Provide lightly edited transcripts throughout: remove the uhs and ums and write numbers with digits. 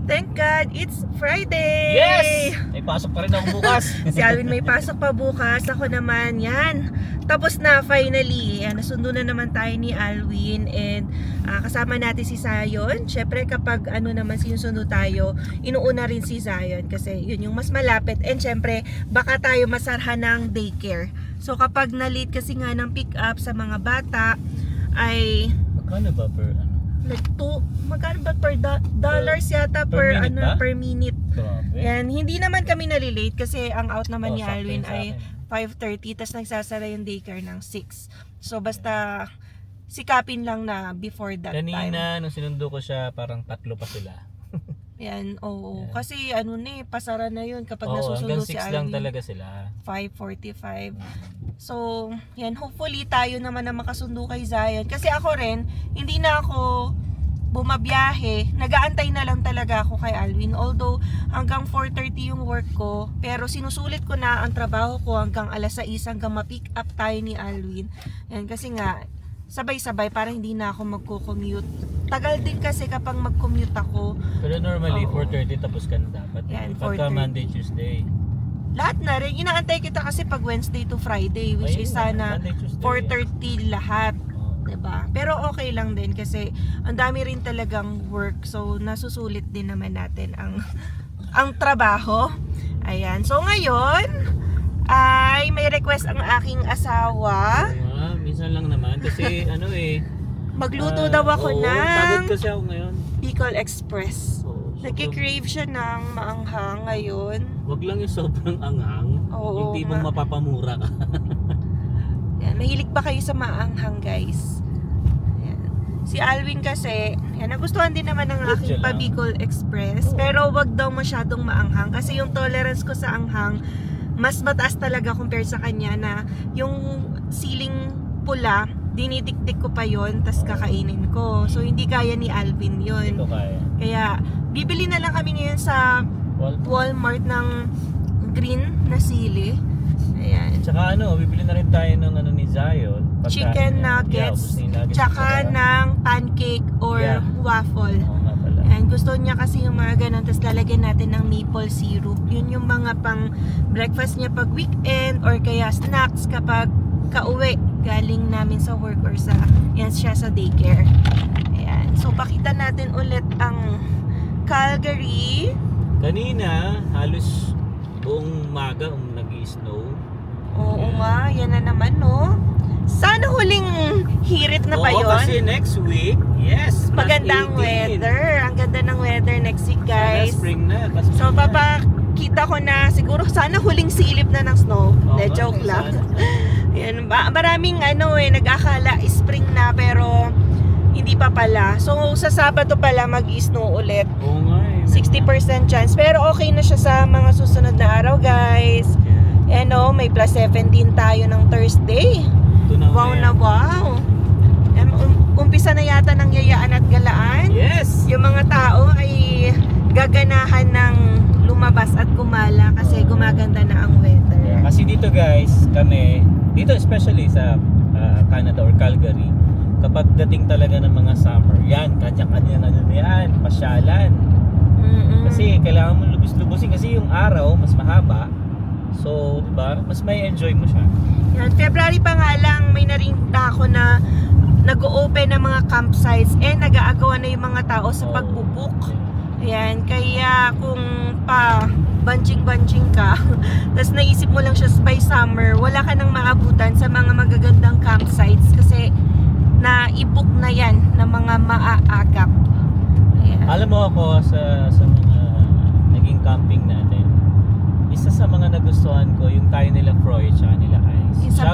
Thank God, it's Friday! Yes! May pasok pa rin ako bukas. Si Alvin may pasok pa bukas. Ako naman, yan. Tapos na, finally. Yan, nasundo na naman tayo ni Alvin. And kasama natin si Zion. Syempre, kapag naman sinusundo tayo, inuuna rin si Zion. Kasi yun yung mas malapit. And syempre, baka tayo masarhan ng daycare. So kapag na-late kasi nga ng pick up sa mga bata, ay Magkano ba per magkano ba per dollars yata per minute ba? per minute. Grabe. Yan, hindi naman kami nalilate kasi ang out naman ni sakto Alvin yun sa ay akin. 5:30 tas nagsasara yung daycare ng 6. So basta sikapin lang na before that time. Kanina, nung sinundo ko siya, parang 3 pa sila. Yan, oo. Yan. Kasi pasara na yun kapag Oo, nasusundo hanggang si 6 lang Alvin. talaga sila. 5:45. So, yan, hopefully tayo naman na makasundo kay Zion. Kasi ako rin, hindi na ako bumabiyahe. Nagaantay na lang talaga ako kay Alvin. Although, hanggang 4:30 yung work ko. Pero sinusulit ko na ang trabaho ko hanggang alas 6 hanggang ma-pick up tayo ni Alvin. Yan, kasi nga, sabay-sabay para hindi na ako magko-commute. Tagal din kasi kapag mag-commute ako. Pero normally, Oo. 4:30 tapos ka na dapat. Yan, Pagka 4:30. Monday, Tuesday. Lahat na rin. Inaantay kita kasi pag Wednesday to Friday. Which Ayun is na, sana Monday, Tuesday. 4:30 lahat. Oo. Diba? Pero okay lang din kasi ang dami rin talagang work. So, nasusulit din naman natin ang trabaho. Ayan. So, ngayon ay may request ang aking asawa. Minsan lang naman. Kasi Magluto daw ako oo, ng pagod kasi ako ngayon. Bicol Express. Oo, Nagki-crave siya ng maanghang ngayon. Wag lang yung sobrang anghang. Oo, Yung tipong nga. mapapamura ka. Yan, mahilig ba kayo sa maanghang, guys? Yan. Si Alvin kasi, yan, nagustuhan din naman ng aking Medyo lang. pa-Bicol Express. Oo. Pero wag daw masyadong maanghang. Kasi yung tolerance ko sa anghang, mas mataas talaga compared sa kanya na yung siling pula, dinitiktik ko pa yon tas kakainin ko. So, hindi kaya ni Alvin Hindi yon. ko kaya. Kaya, bibili na lang kami ngayon sa Walmart ng green na sili. Ayan. Tsaka bibili na rin tayo ng ni Zion. Pagkain Chicken niya. nuggets, ubos na yung nuggets tsaka niya. ng pancake or Yeah. waffle. Oo nga pala. Ayan, gusto niya kasi yung mga ganun, tapos lalagyan natin ng maple syrup. Yun yung mga pang breakfast niya pag weekend or kaya snacks kapag kauwi galing namin sa work or yan siya sa daycare. Ayan. So, pakita natin ulit ang Calgary. Kanina, halos buong maga nag-i-snow. Oo Yeah. nga, yan na naman, no? Sana huling hirit na pa Oo, yun. kasi next week, yes, plus Magandang 18. weather. Ang ganda ng weather next week, Sana guys. spring na. Kasi So, papakita ko na siguro sana huling silip na ng snow. De, joke lang. Yan, maraming nag-akala spring na pero hindi pa pala. So, sa Sabado pala mag-snow ulit. Oo nga 60% chance. Pero okay na siya sa mga susunod na araw, guys. And may plus 17 tayo ng Thursday. Wow na wow. Umpisa na yata ng yayaan at galaan. Yes! Yung mga tao ay gaganahan ng lumabas at gumala kasi gumaganda na ang weather. Kasi dito guys, dito especially sa Canada or Calgary, kapag dating talaga ng mga summer, yan, kanya-kanya yan, pasyalan. Kasi kailangan mo lubos-lubusin kasi yung araw mas mahaba. So, diba, mas may enjoy mo siya. Yan, February pa nga lang may narinta ako na nag-o-open ng mga campsites and nag-aagawan na yung mga tao sa pagbubook. Ayan, kaya kung banjing-banjing ka, tapos naisip mo lang siya by summer, wala ka nang maabutan sa mga magagandang campsites kasi na-i-book na yan ng mga maaagap. Ayan. Alam mo ako sa mga naging camping natin, isa sa mga nagustuhan ko yung tayo nila Froy at nila Ice. Yung sa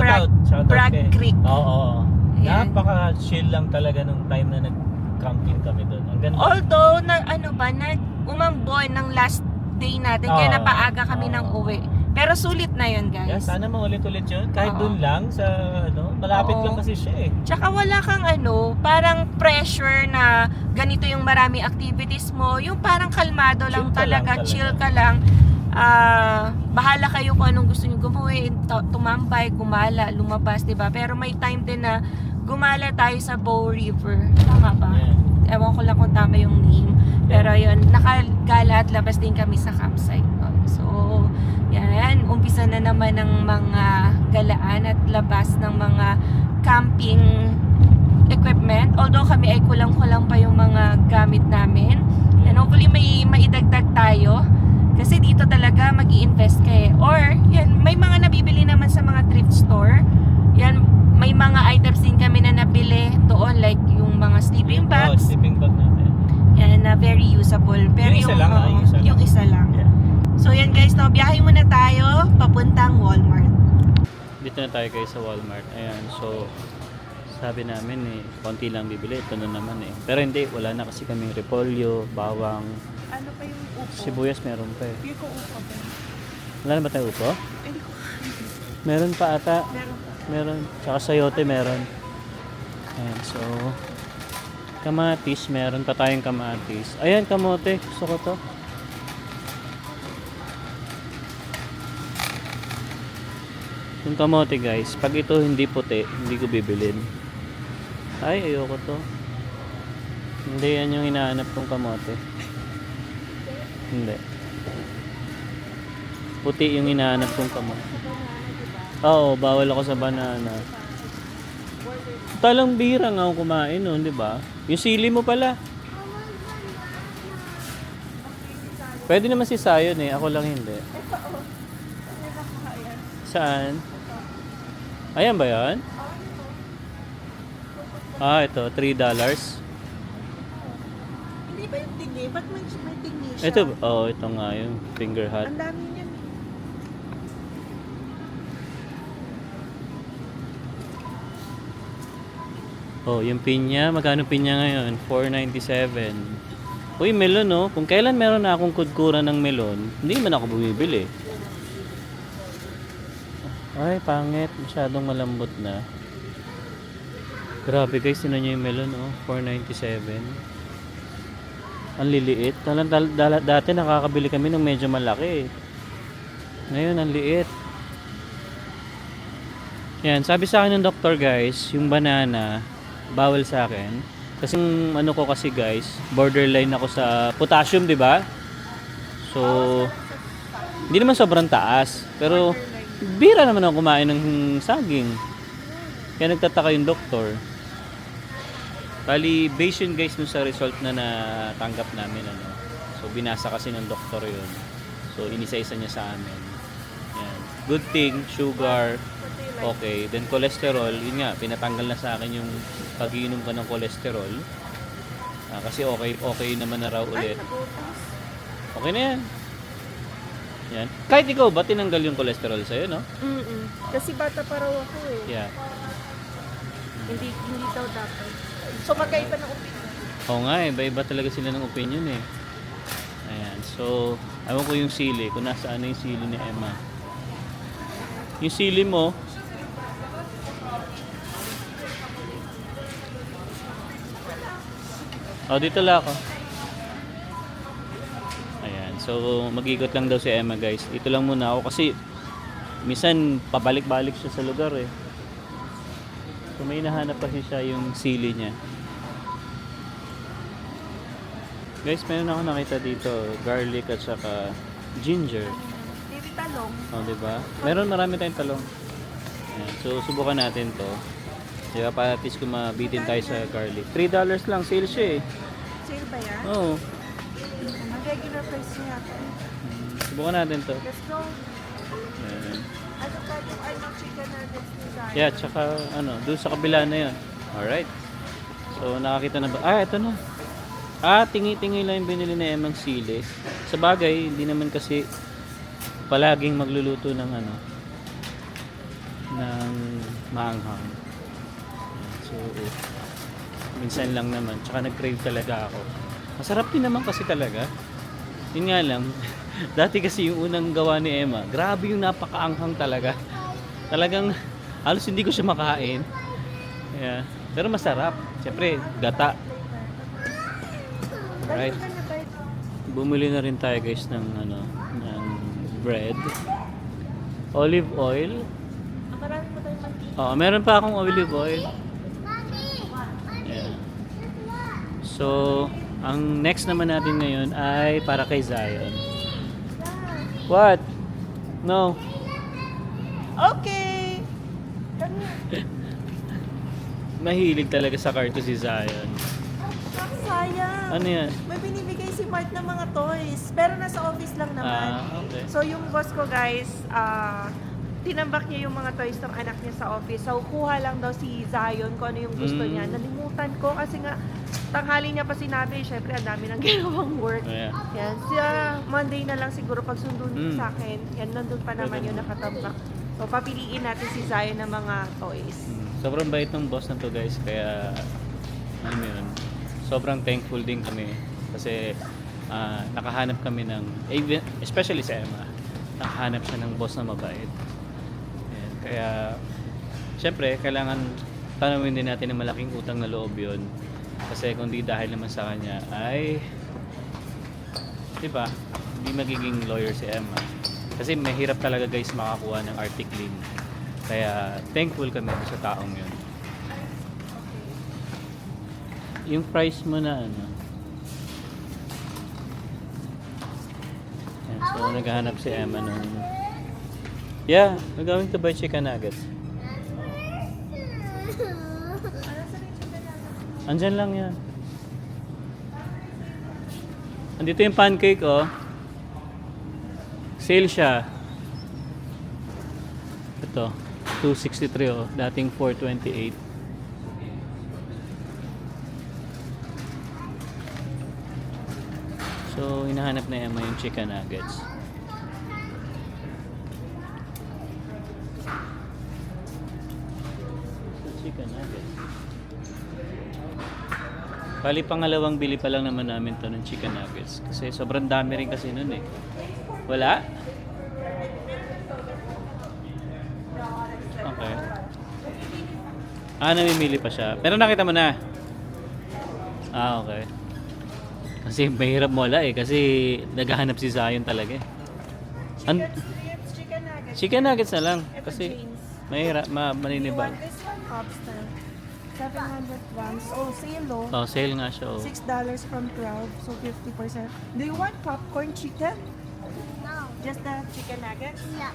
Bragg Creek. Oo. Ayan. Napaka-chill lang talaga nung time na nag-camping kami doon. Ang ganda. Although, na umambon ng last day natin, kaya Oo. napaaga kami ng uwi. Pero sulit na yun, Yeah, guys. sana maulit-ulit yun. Kahit Oo. doon lang sa malapit Oo. lang kasi siya eh. Tsaka wala kang parang pressure na ganito yung marami activities mo. Yung parang kalmado lang Chill ka lang talaga, talaga. chill ka lang. Bahala kayo kung anong gusto nyo gawin, tumambay, gumala, lumabas, diba? Pero may time din na gumala tayo sa Bow River. Tama ba? Yeah. Ewan ko lang kung tama yung name. Pero yun, nakagala at labas din kami sa campsite. So, yan. Umpisa na naman ng mga galaan at labas ng mga camping equipment. Although kami ay kulang-kulang pa yung mga gamit namin. And hopefully may maidagdag tayo. Kasi dito talaga mag-i-invest kayo. Or, yan, may mga nabibili naman sa mga thrift store. Yan, may mga items din kami na nabili doon. Like yung mga sleeping bags. Sleeping bag natin. Yan, na very usable. Pero Yung isa lang, yung isa lang. Yeah. So, yan guys, no, biyahe muna tayo papuntang Walmart. Dito na tayo guys sa Walmart. Ayan, so sabi namin konti lang bibili. Ito na naman Pero hindi, wala na kasi kaming repolyo, bawang, Ano pa yung upo? sibuyas meron pa Hindi ko upo ba? Wala na ba tayo upo? Hindi ko. Meron pa ata. Meron pa. Meron. Tsaka sayote meron. Ayan, so kamatis, meron pa tayong kamatis. Ayan, kamote. Gusto ko to. Yung kamote guys, pag ito hindi puti, hindi ko bibilin. Ay, ayoko to. Hindi yan yung hinahanap kong kamote. Hindi. Puti yung hinahanap kong kamote. Oo, bawal ako sa banana. Talang bira nga ako kumain noon, di ba? Yung sili mo pala. Pwede naman si Sayon ako lang hindi. Saan? Ayan ba yan? Ah, ito, $3. Hindi ba yung tingi? Ba't may tingi siya? Ito, ito nga yung finger hut. Ang dami niyan. Yung pinya, magkano pinya ngayon? $4.97. Uy, melon Kung kailan meron na akong kudkuran ng melon, hindi man ako bumibili. Ay, pangit. Masyadong malambot na. Grabe guys, tinan nyo yung melon $4.97. Ang liliit. Dati nakakabili kami ng medyo malaki. Ngayon, ang liit. Yan, sabi sa akin ng doktor guys, yung banana, bawal sa akin. Kasi yung ano ko kasi guys, borderline ako sa potassium, di ba? So, hindi naman sobrang taas. Pero, bira naman ako kumain ng saging. Kaya nagtataka yung doktor. Bali, based yun guys sa result na natanggap namin. So, binasa kasi ng doktor yun. So, inisa-isa niya sa amin. Yan. Good thing, sugar, okay. Then cholesterol, yun nga, pinatanggal na sa akin yung pag-iinom ka ng cholesterol. Kasi okay naman na raw ulit. Okay na yan. Yan. Kahit ikaw ba tinanggal yung cholesterol sa'yo, no? Kasi bata pa raw ako Yeah. Hindi daw dapat. So magkaiba ng opinion. Oo nga iba-iba talaga sila ng opinion Ayan, so, ewan ko yung sili, kung nasaan na yung sili ni Emma. Yung sili mo, dito lang ako. Ayan, so mag-ikot lang daw si Emma guys. Dito lang muna ako kasi minsan pabalik-balik siya sa lugar So may nahanap pa siya yung sili niya. Guys, meron ako nakita dito, garlic at saka ginger. Hindi talong. Diba? Marami tayong talong. Ayan, so subukan natin to. Diba, para at least kung mabitin tayo sa garlic. $3 lang, sale siya Sale ba yan? Oo. Regular price niya. Subukan natin to. Let's go. Ayan. Ano pa yung chicken nuggets ni Zion? Yeah, tsaka doon sa kabila na yun. Alright. So, nakakita na ba? Ito na. Tingi-tingi lang yung binili na Emang sili. Sa bagay, hindi naman kasi palaging magluluto ng ng maanghang. So, minsan lang naman. Tsaka nag-crave talaga ako. Masarap din naman kasi talaga. Yun nga lang, dati kasi yung unang gawa ni Emma, grabe yung napakaanghang talaga. Talagang, halos hindi ko siya makain. Yeah. Pero masarap. Siyempre, gata. Alright. Bumili na rin tayo guys ng ng bread. Olive oil. Marami mo tayong mantika. Meron pa akong olive oil. Yeah. So, So, ang next naman natin ngayon ay para kay Zion. What? No. Okay! Come here. Mahilig talaga sa car to si Zion. Sayang. Ano yan? May binibigay si Mart ng mga toys. Pero nasa office lang naman. Okay. So yung boss ko guys, tinambak niya yung mga toys ng anak niya sa office. So kuha lang daw si Zion kung ano yung gusto niya. Nalimutan ko kasi nga tanghali niya pa sinabi, syempre ang dami ng ginawang work. Oh, yeah. Yan. Siya, Monday na lang siguro pag sundun sa akin. Yan, nandun pa naman Pwede yung naman. nakatambak. So papiliin natin si Zion ng mga toys. Sobrang bait ng boss na to guys, kaya ano yun, sobrang thankful din kami kasi nakahanap kami ng, especially sa Emma, nakahanap siya ng boss na mabait. Ayan, kaya syempre kailangan tanawin din natin ng malaking utang na loob yun kasi kung di dahil naman sa kanya ay diba, hindi magiging lawyer si Emma kasi mahirap talaga guys makakuha ng articling. Kaya thankful kami sa taong yun. Yung price mo na ano. Yan, so naghahanap si Emma ng... Yeah, we're going to buy chicken nuggets. Andyan lang yan. Andito yung pancake oh. Sale siya. Ito. 263 oh, dating 428. So, hinahanap na Emma yung chicken nuggets. Chicken nuggets. Bali, pangalawang bili pa lang naman namin to ng chicken nuggets. Kasi sobrang dami rin kasi nun eh. Wala? Okay. Namimili pa siya. Pero nakita mo na? Okay. Kasi mahirap mo wala eh. Kasi naghahanap si Zion talaga eh. Chicken nuggets. Chicken nuggets na lang. Ito, Kasi James. mahirap, maninibag. This one lobster. 700 grams. Oh, sale oh. Oh, sale nga siya oh. $6 from 12, so 50%. Do you want popcorn chicken? No. Just the chicken nuggets? Yeah.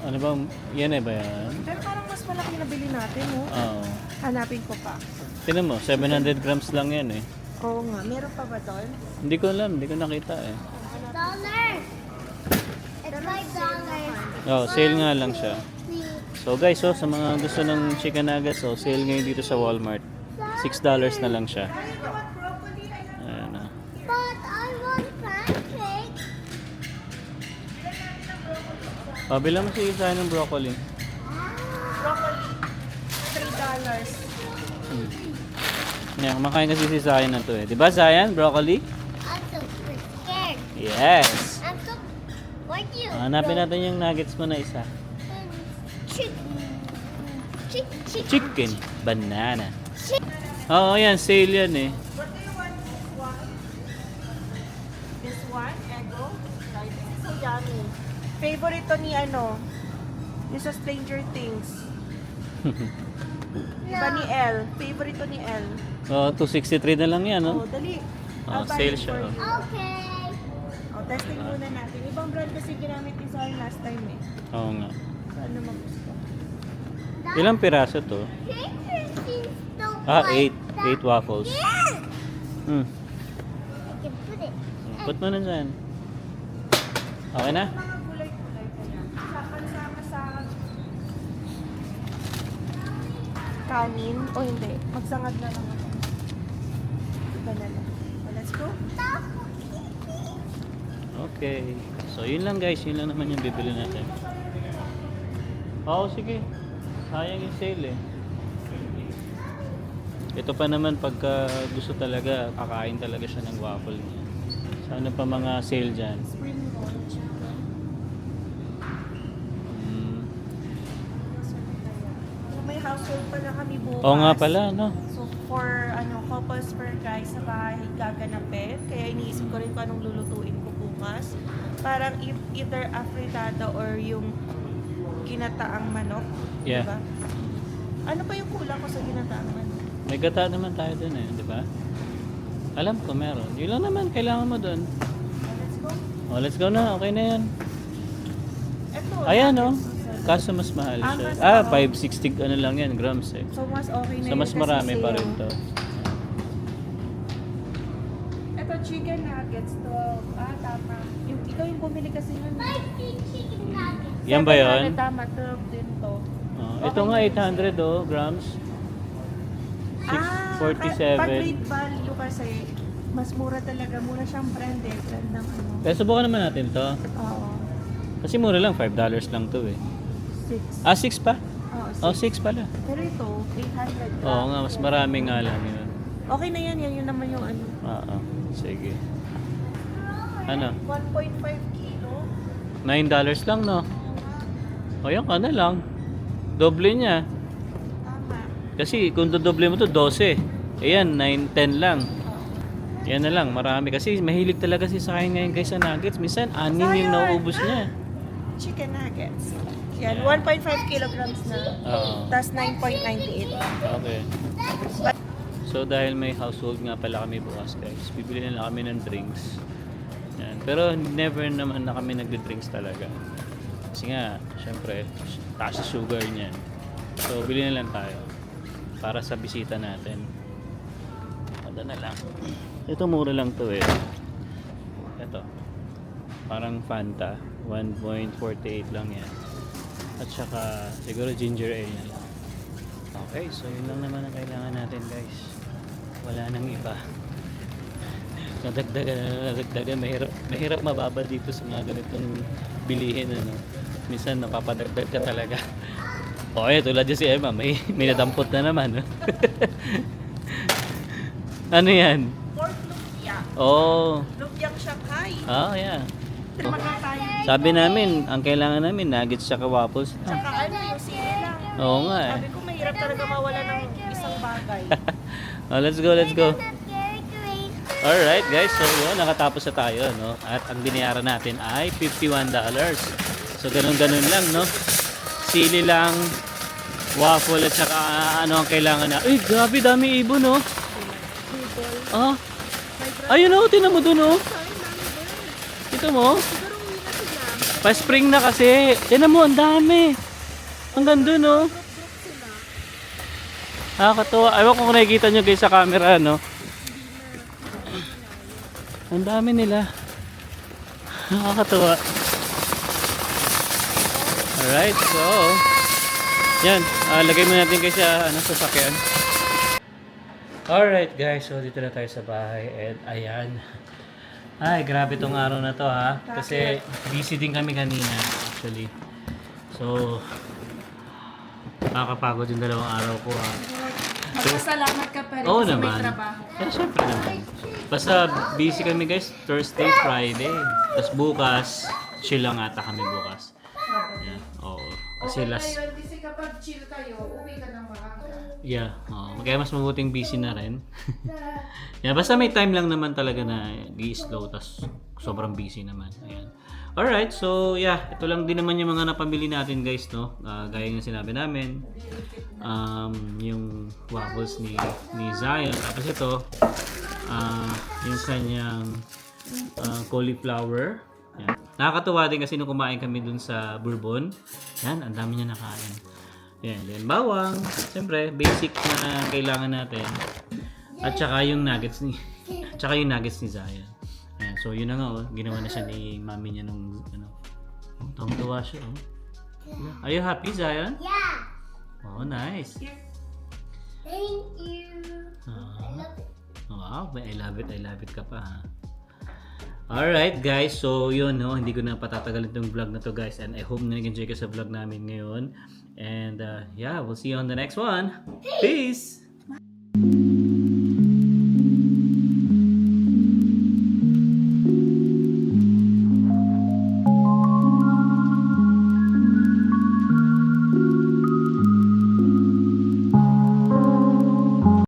Ano ba? Yan eh ba yan? Pero parang mas malaki na bili natin, oh. Oo. Hanapin ko pa. Tinan mo, 700 grams lang yan eh. Oo nga, meron pa ba doon? Hindi ko alam, hindi ko nakita eh. Dollar. It's $5. Oh, sale nga lang siya. So guys, sa mga gusto ng chicken nuggets, sale ngayon dito sa Walmart. $6 na lang siya. Ayan na. But I want pancake. Bilang mo si Isa ng broccoli. Broccoli, $3. Yeah, kumakain kasi si Zion na to eh. Diba Zion? Broccoli? I'm so scared. Yes! I'm so like you. Hanapin natin yung nuggets mo na isa. Chicken. Chicken. Chicken. Banana. Oo, yan. Sale yan eh. What do you want this one? This one, Ego? Right, this is so yummy. Favorite to ni ano? Yung sa Stranger Things. Iba ni Elle. Favorite to ni Elle. Oh, 263 na lang yan, Oh, no? dali. Oh, I'll buy sale it siya, for oh. you. Okay. Oh, testing muna natin. Ibang brand kasi ginamit ni Zoe last time eh. Oo nga. So, ano magusto? Ilang piraso to? Ah, 8. 8 waffles. Yeah. Hmm. I can put it. Put mo na dyan. Okay na? Mga gulay-gulay ko yan. Sama sa kanin. O hindi. Magsangad na lang ako. Iba na lang. So, let's go. Okay. So, yun lang guys. Yun lang naman yung bibili natin. Oo, sige. Sayang yung sale eh. Ito pa naman pagka gusto talaga, kakain talaga siya ng waffle niya. So, ano pa mga sale dyan? Spring roll chicken. Hmm. So, may household pa na kami bukas. Oo nga pala, no? So, for couples for guys sa bahay gaganapin. Kaya iniisip ko rin kung anong lulutuin ko bukas. Parang either afritada or yung ginataang manok. Yeah. Diba? Ano pa yung kulang ko sa ginataang manok? May gata naman tayo dun eh, di ba? Alam ko meron. Yun lang naman, kailangan mo doon. Let's go. Oh, let's go na. Okay na yan. Ito. Ayan, oh. Kaso mas mahal Ah, siya. mas- Ah, oo. 560 ano lang yan, grams eh. So, mas okay na So, mas yun kasi marami pa sa'yo. rin to. Ito, chicken nuggets to. Ah, tama. Ikaw yung bumili kasi nun. Chicken nuggets. Yan ba yun? 700, tama, 12 din to. Oh, ito nga 800 oh, grams. Ah, 647. pag great value kasi, mas mura talaga. Mura siyang brand eh. Brand ng ano. Kaya subukan naman natin to. Oo. Kasi mura lang, $5 lang to eh. 6. Ah, 6 pa? Oo, Oh, 6 pala. Pero ito, 800 ka. Oo nga, mas marami nga lang yun. Okay na yan. Yan yun naman yung ano. Oo, sige. Ano? 1.5 kilo. $9 lang no? O yan ka na lang. Doble niya. Tama. Kasi kung dodoble mo to 12. Ayan, 9, 10 lang. Yan na lang, marami. Kasi mahilig talaga si Sayan ngayon guys sa nuggets. Minsan, 6 yung Sayan! nauubos niya. Chicken nuggets. Yan, Yeah. 1.5 kilograms na. Oo. Tapos 9.98. Okay. So dahil may household nga pala kami bukas guys, bibili na lang kami ng drinks. Yan. Pero never naman na kami nagde-drinks talaga. Kasi nga, syempre, taas sa sugar niyan. So bili na lang tayo para sa bisita natin. Ano na lang. Ito mura lang to eh. Ito. Parang Fanta. 1.48 lang yan. At saka siguro ginger ale na lang. Okay, so yun lang naman ang kailangan natin guys. Wala nang iba. Nadagdagan. Mahirap mababa dito sa mga ganitong bilihin. Ano. Minsan napapadagdag ka talaga. Okay, tulad dyan si Emma, may nadampot na naman. No? Ano yan? Pork lumpia. Oh, Lumpiang Shanghai. yeah. Magkakain. Sabi namin, ang kailangan namin, nuggets tsaka waffles. Tsaka ano, yung sinilang. Oo nga eh. Sabi ko, mahirap talaga mawala ng isang bagay. Oh, let's go. Great. Alright guys, so yun, nakatapos na tayo, no? At ang binayaran natin ay $51. So ganun-ganun lang, no? Sili lang, waffle at saka ano ang kailangan na. Uy, grabe, dami ibon, no? Ah, ayun o, tinan mo dun, no? Ito mo? Pa-spring na kasi. Tinan mo, ang dami. Hanggang dun, no? Nakakatuwa. Ewan ko kung nakikita nyo guys sa camera, no? Ang dami nila. Nakakatuwa. Alright, so yan, lagay mo natin guys sa sasakyan. Alright guys, so dito na tayo sa bahay and ayan. Ay, grabe tong araw na to ha. Kasi busy din kami kanina actually. So nakakapagod yung 2 araw ko ha. Magpasalamat ka pa rin Oo kasi naman. may trabaho. Yeah, syempre naman. Basta busy kami guys, Thursday, Friday. Tapos bukas, chill lang ata kami bukas. Yeah, oo. Kasi last... Kasi kapag chill kayo, uwi ka ng maaga. Yeah, oo. Kaya mas mabuting busy na rin. Yeah, basta may time lang naman talaga na di-slow, tas sobrang busy naman. Ayan. Alright, so yeah, ito lang din naman yung mga napamili natin guys, no? Gaya ng sinabi namin. Yung waffles ni Zion. Tapos ito, yung kanyang cauliflower. Yan. Nakakatuwa din kasi nung kumain kami dun sa Bourbon. Yan, ang dami niya nakain. Yan, then bawang. Siyempre, basic na kailangan natin. At saka yung nuggets ni Zion. Ayan, so yun na nga, oh. Ginawa na siya ni mami niya nung ano. Tuwa siya, oh. Are you happy, Zion? Yeah. Oh, nice. Thank you. Wow, I love it ka pa, ha. Alright guys, so yun, no, hindi ko na patatagalin itong vlog na to guys, and I hope na nag-enjoy ka sa vlog namin ngayon. And yeah, we'll see you on the next one. Peace!